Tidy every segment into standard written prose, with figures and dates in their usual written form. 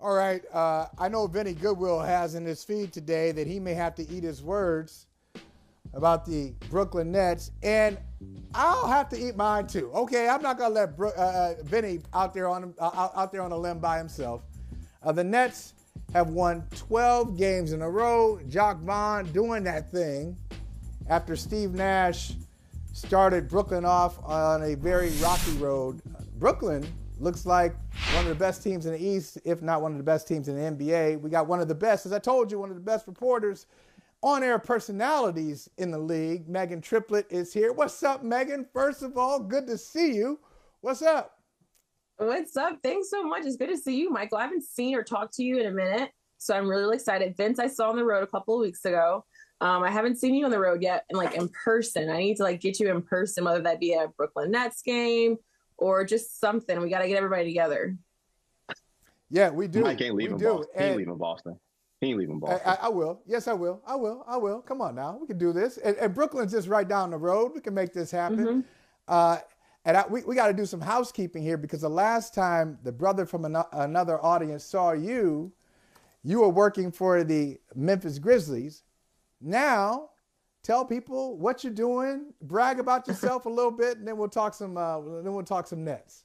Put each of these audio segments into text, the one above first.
All right. I know Vinny Goodwill has in his feed today that he may have to eat his words about the Brooklyn Nets, and I'll have to eat mine too. Okay, I'm not gonna let Vinny out there on a limb by himself. The Nets have won 12 games in a row. Jacque Vaughn doing that thing after Steve Nash started Brooklyn off on a very rocky road. Brooklyn looks like one of the best teams in the East, if not one of the best teams in the NBA. We got one of the best, as I told you, one of the best reporters, on-air personalities in the league. Meghan Triplett is here. What's up, Meghan? First of all, good to see you. What's up? What's up? Thanks so much. It's good to see you, Michael. I haven't seen or talked to you in a minute, so I'm really excited. Vince, I saw on the road a couple of weeks ago. I haven't seen you on the road yet, and in person. I need to get you in person, whether that be a Brooklyn Nets game or just something. We got to get everybody together. Yeah, we do. Mike ain't leaving Boston. He ain't leaving Boston. He ain't leaving Boston. I will. Yes, I will. I will. Come on now. We can do this. And Brooklyn's just right down the road. We can make this happen. Mm-hmm. We got to do some housekeeping here, because the last time the brother from another audience saw you, you were working for the Memphis Grizzlies. Now, tell people what you're doing, brag about yourself a little bit, and then we'll talk some Nets.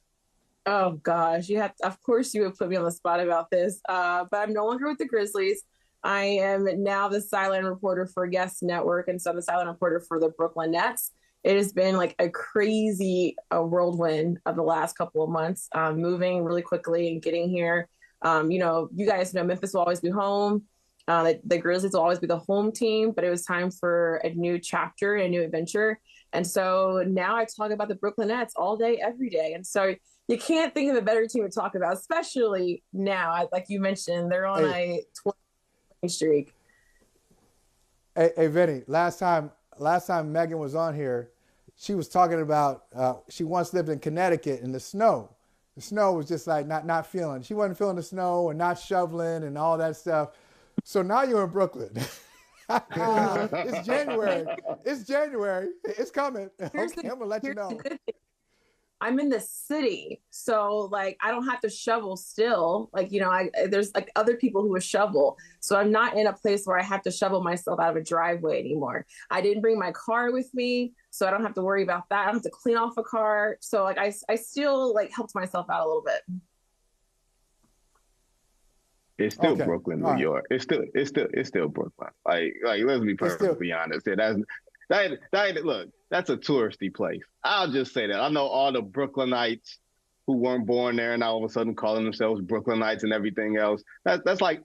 Oh gosh, of course you would put me on the spot about this. But I'm no longer with the Grizzlies. I am now the sideline reporter for Yes Network, and so I'm the sideline reporter for the Brooklyn Nets. It has been a crazy whirlwind of the last couple of months, moving really quickly and getting here. You guys know Memphis will always be home. The Grizzlies will always be the home team, but it was time for a new chapter, a new adventure. And so now I talk about the Brooklyn Nets all day, every day. And so you can't think of a better team to talk about, especially now. Like you mentioned, they're on a 20 streak. Hey, Vinny, last time Meghan was on here, she was talking about she once lived in Connecticut in the snow. The snow was just not feeling. She wasn't feeling the snow and not shoveling and all that stuff. So now you're in Brooklyn. It's January. It's coming. Okay, I'm going to let you know. I'm in the city, so I don't have to shovel still. There's other people who would shovel. So I'm not in a place where I have to shovel myself out of a driveway anymore. I didn't bring my car with me, so I don't have to worry about that. I don't have to clean off a car. So I still helped myself out a little bit. It's still Brooklyn, New York. It's still Brooklyn. Let's be perfectly honest. Look, that's a touristy place. I'll just say that. I know all the Brooklynites who weren't born there and now all of a sudden calling themselves Brooklynites and everything else. That's like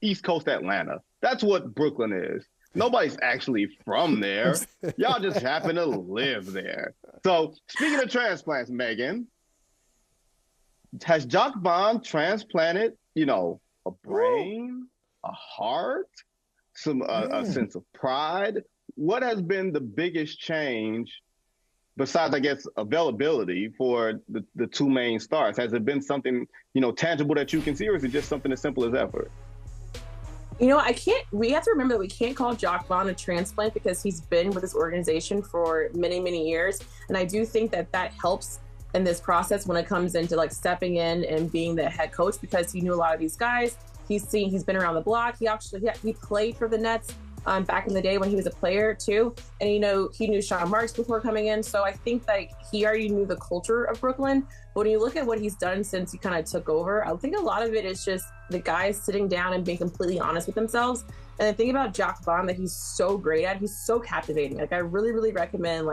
East Coast Atlanta. That's what Brooklyn is. Nobody's actually from there. Y'all just happen to live there. So speaking of transplants, Meghan, has Jacque Vaughn transplanted, a brain, a heart, a sense of pride? What has been the biggest change besides, I guess, availability for the two main stars? Has it been something, tangible that you can see, or is it just something as simple as effort? We have to remember that we can't call Jacque Vaughn a transplant because he's been with this organization for many, many years. And I do think that helps in this process when it comes into stepping in and being the head coach, because he knew a lot of these guys. He's been around the block. He played for the Nets back in the day when he was a player too. And he knew Sean Marks before coming in. So I think he already knew the culture of Brooklyn. But when you look at what he's done since he kind of took over, I think a lot of it is just the guys sitting down and being completely honest with themselves. And the thing about Jacque Vaughn that he's so great at, he's so captivating. I really, really recommend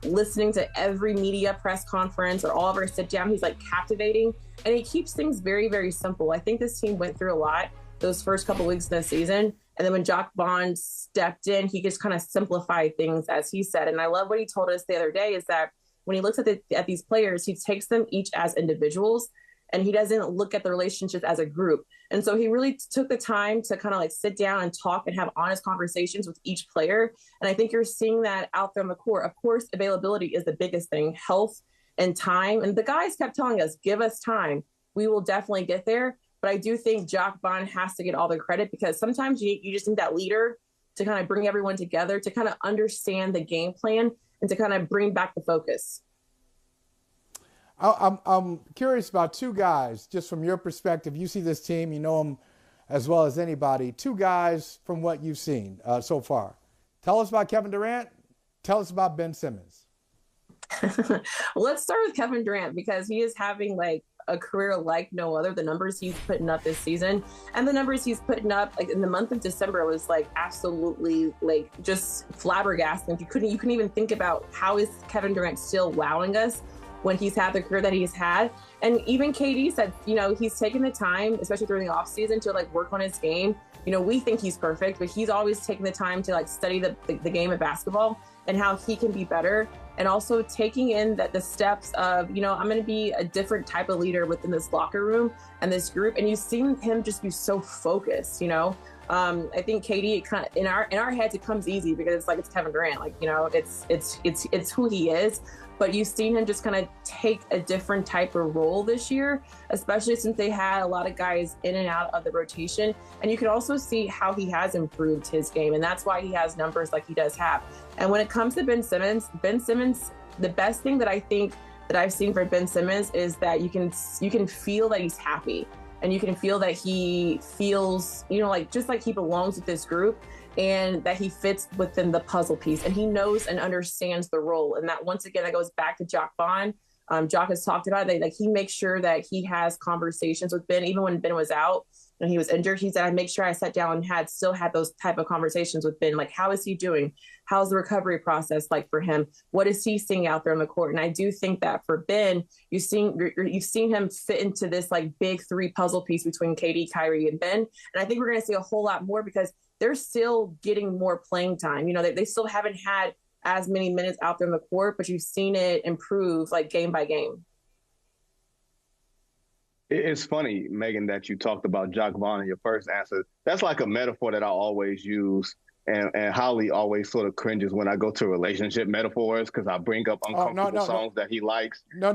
listening to every media press conference or all of our sit down. He's captivating, and he keeps things very, very simple. I think this team went through a lot those first couple weeks of the season. And then when Jacque Vaughn stepped in, he just kind of simplified things, as he said. And I love what he told us the other day is that when he looks at these players, he takes them each as individuals, and he doesn't look at the relationships as a group. And so he really took the time to kind of sit down and talk and have honest conversations with each player. And I think you're seeing that out there on the court. Of course, availability is the biggest thing, health and time. And the guys kept telling us, give us time. We will definitely get there. But I do think Jacque Vaughn has to get all the credit, because sometimes you just need that leader to kind of bring everyone together, to kind of understand the game plan and to kind of bring back the focus. I'm curious about two guys, just from your perspective. You see this team, you know them as well as anybody. Two guys from what you've seen so far. Tell us about Kevin Durant. Tell us about Ben Simmons. Well, let's start with Kevin Durant because he is having like a career like no other. The numbers he's putting up this season and the numbers he's putting up like in the month of December was like absolutely like just flabbergasting. You couldn't even think about how is Kevin Durant still wowing us when he's had the career that he's had. And even KD said, you know, he's taken the time, especially during the offseason, to like work on his game. You know, we think he's perfect, but he's always taking the time to like study the game of basketball and how he can be better. And also taking in that the steps of, you know, I'm going to be a different type of leader within this locker room and this group. And you've seen him just be so focused, you know. I think KD, it kind of in our heads, it comes easy because it's like it's Kevin Durant, like, you know, it's who he is. But you've seen him just kind of take a different type of role this year, especially since they had a lot of guys in and out of the rotation. And you can also see how he has improved his game. And that's why he has numbers like he does have. And when it comes to Ben Simmons, the best thing that I think that I've seen for Ben Simmons is that you can feel that he's happy. And you can feel that he feels, you know, like just like he belongs with this group and that he fits within the puzzle piece and he knows and understands the role. And that once again, that goes back to Jacque Vaughn. Jacque has talked about it. Like he makes sure that he has conversations with Ben, even when Ben was out and he was injured. He said, I make sure I sat down and still had those type of conversations with Ben. Like, how is he doing? How's the recovery process like for him? What is he seeing out there on the court? And I do think that for Ben, you've seen him fit into this like big three puzzle piece between KD, Kyrie, and Ben. And I think we're going to see a whole lot more because they're still getting more playing time. You know, they still haven't had as many minutes out there on the court, but you've seen it improve like game by game. It's funny, Megan, that you talked about Jacque Vaughn in your first answer. That's like a metaphor that I always use. And Holly always sort of cringes when I go to relationship metaphors because I bring up uncomfortable songs that he likes. No,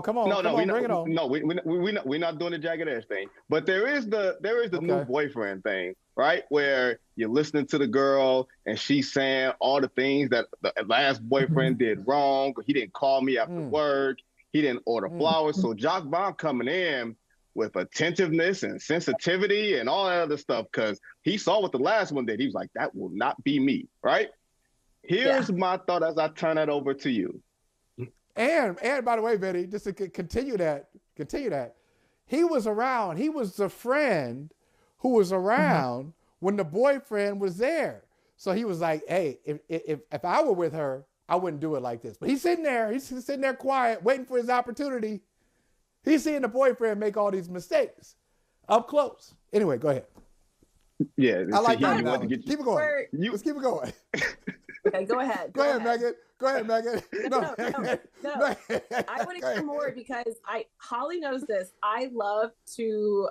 come on. Bring it on. No, we're not doing the Jagged Edge thing. But there is the new boyfriend thing, right? Where you're listening to the girl and she's saying all the things that the last boyfriend did wrong. He didn't call me after work. He didn't order flowers. So Jacque Vaughn coming in with attentiveness and sensitivity and all that other stuff because he saw what the last one did. He was like, that will not be me, right? Here's my thought as I turn that over to you. And by the way, Vinny, just to continue that, he was around. He was the friend who was around when the boyfriend was there. So he was like, hey, if I were with her, I wouldn't do it like this. But he's sitting there quiet, waiting for his opportunity. He's seeing the boyfriend make all these mistakes up close. Anyway, go ahead. Yeah. I like that. Keep it going. Let's keep it going. Okay, go ahead. Go ahead, Megan. No. I want to hear more because Holly knows this. I love to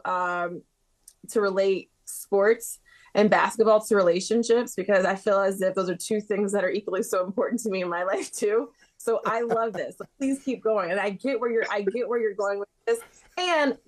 relate sports and basketball to relationships because I feel as if those are two things that are equally so important to me in my life too. So I love this. So please keep going. And I get where you're going with this. And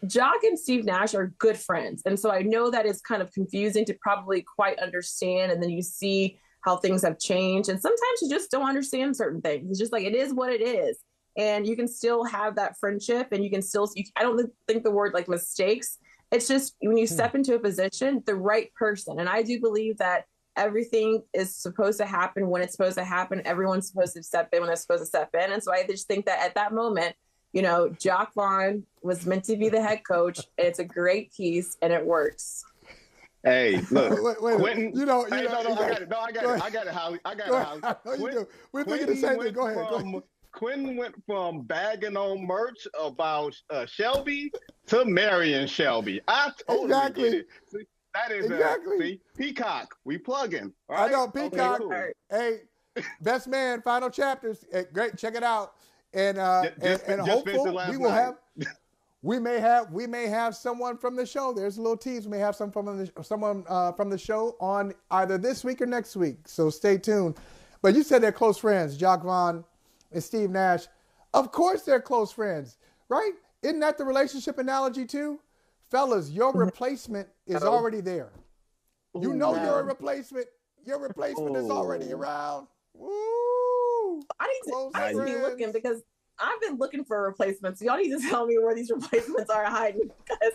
Jacque and Steve Nash are good friends. And so I know that it's kind of confusing to probably quite understand. And then you see how things have changed. And sometimes you just don't understand certain things. It's just like, it is what it is. And you can still have that friendship and you can still, I don't think the word like mistakes. It's just when you step into a position, the right person. And I do believe that everything is supposed to happen when it's supposed to happen. Everyone's supposed to step in when they're supposed to step in. And so I just think that at that moment, you know, Jacque Vaughn was meant to be the head coach. And it's a great piece and it works. Hey, look, wait, Quentin. I got it, Holly. We're thinking the same thing. Go ahead. Quentin went from bagging on merch about Shelby to marrying Shelby. I totally get it. See, that is see, Peacock. We plugging. Right? I know Peacock. Okay, cool. Hey, Best Man, final chapters. Great, check it out. And hopefully we will have. We may have someone from the show. There's a little tease. We may have someone from the show on either this week or next week. So stay tuned. But you said they're close friends, Jacque Vaughn and Steve Nash. Of course they're close friends, right? Isn't that the relationship analogy too? Fellas, your replacement is already there. You know your replacement. Your replacement is already around. Woo! I need to be looking because I've been looking for replacements. Y'all need to tell me where these replacements are hiding, because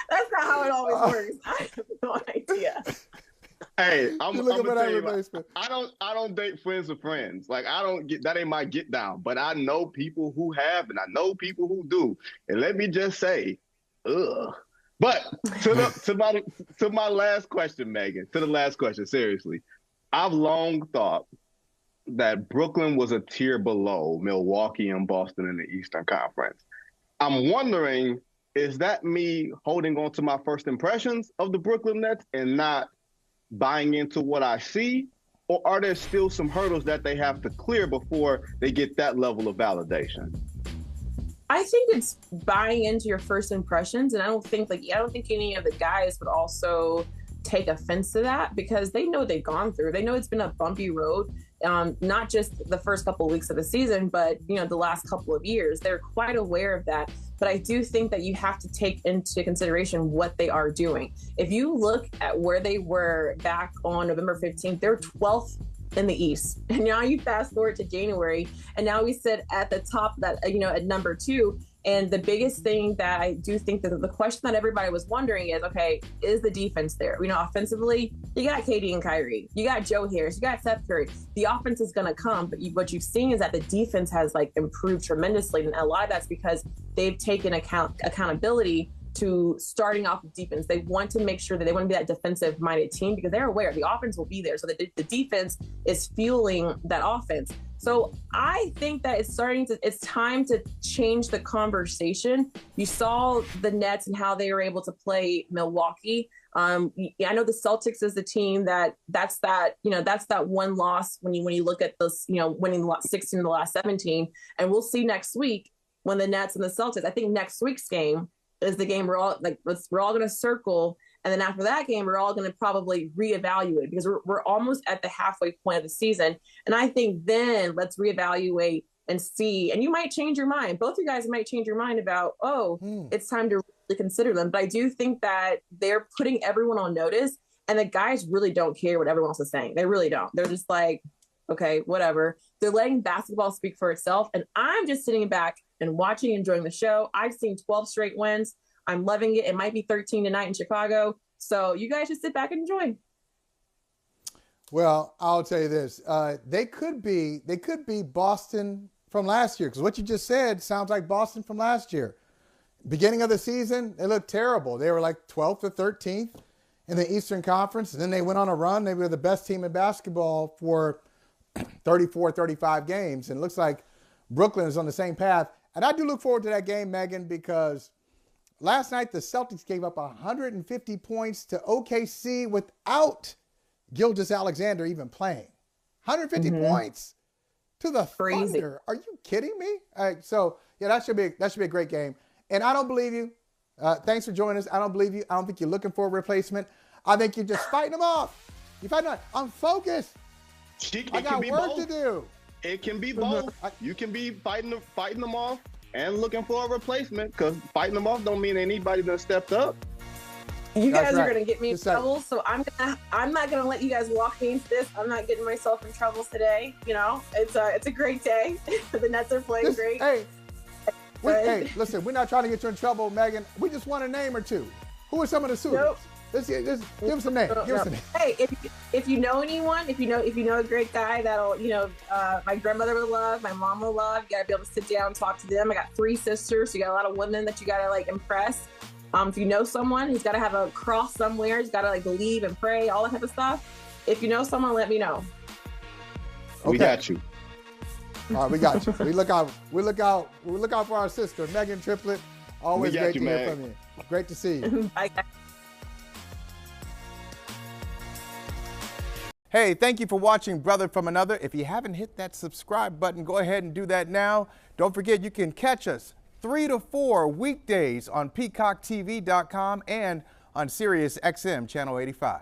that's not how it always works. I have no idea. Hey, I'm gonna tell you, like, I don't date friends of friends. Like, I don't get that, ain't my get down. But I know people who have, and I know people who do. And let me just say, ugh. But to my last question, Megan. To the last question, seriously, I've long thought that Brooklyn was a tier below Milwaukee and Boston in the Eastern Conference. I'm wondering, is that me holding on to my first impressions of the Brooklyn Nets and not buying into what I see, or are there still some hurdles that they have to clear before they get that level of validation? I think it's buying into your first impressions, and I don't think any of the guys would also take offense to that, because they know they've gone through. They know it's been a bumpy road, not just the first couple of weeks of the season, but the last couple of years. They're quite aware of that. But I do think that you have to take into consideration what they are doing. If you look at where they were back on November 15th, they're 12th in the East. And now you fast forward to January, and now we sit at the top of that, at number 2. And the biggest thing that I do think that the question that everybody was wondering is, okay, is the defense there? Offensively, you got KD and Kyrie, you got Joe Harris, you got Seth Curry. The offense is going to come, but what you've seen is that the defense has improved tremendously. And a lot of that's because they've taken accountability to starting off with defense. They want to make sure that they want to be that defensive minded team, because they're aware the offense will be there. So the defense is fueling that offense. So I think that it's time to change the conversation. You saw the Nets and how they were able to play Milwaukee. I know the Celtics is the team that's that one loss when you look at this, winning 16 of the last 17, and we'll see next week when the Nets and the Celtics. I think next week's game is the game we're all going to circle. And then after that game, we're all going to probably reevaluate, because we're almost at the halfway point of the season. And I think then let's reevaluate and see. And you might change your mind. Both of you guys might change your mind about, it's time to really consider them. But I do think that they're putting everyone on notice. And the guys really don't care what everyone else is saying. They really don't. They're just like, okay, whatever. They're letting basketball speak for itself. And I'm just sitting back and watching, enjoying the show. I've seen 12 straight wins. I'm loving it. It might be 13 tonight in Chicago. So you guys just sit back and enjoy. Well, I'll tell you this. They could be Boston from last year, because what you just said sounds like Boston from last year. Beginning of the season, they looked terrible. They were like 12th or 13th in the Eastern Conference, and then they went on a run. They were the best team in basketball for 34, 35 games. And it looks like Brooklyn is on the same path. And I do look forward to that game, Megan, because last night the Celtics gave up 150 points to OKC without Gilgeous-Alexander even playing. 150 points to the Thunder. Are you kidding me? All right, so yeah, that should be a great game. And I don't believe you. Thanks for joining us. I don't believe you. I don't think you're looking for a replacement. I think you're just fighting them off. You're fighting them off. I'm focused. I got work to do. It can be both. You can be fighting them off and looking for a replacement, because fighting them off don't mean anybody done stepped up. You guys are going to get me in trouble, so I'm not going to let you guys walk me into this. I'm not getting myself in trouble today. It's a great day. The Nets are playing great. Hey, listen, we're not trying to get you in trouble, Megan. We just want a name or two. Who are some of the suitors? Nope. Let's give us a name. Give us a name. Hey, if you know anyone, if you know a great guy that'll, my grandmother will love, my mom will love, you gotta be able to sit down and talk to them. I got 3 sisters, so you got a lot of women that you gotta impress. If you know someone, he's gotta have a cross somewhere, he's gotta believe and pray, all that type of stuff. If you know someone, let me know. Okay. We got you. All right, we got you. We look out for our sister, Meghan Triplett. Always great to hear from you. Great to see you. Bye, guys. Hey, thank you for watching Brother from Another. If you haven't hit that subscribe button, go ahead and do that now. Don't forget, you can catch us 3 to 4 weekdays on PeacockTV.com and on Sirius XM Channel 85.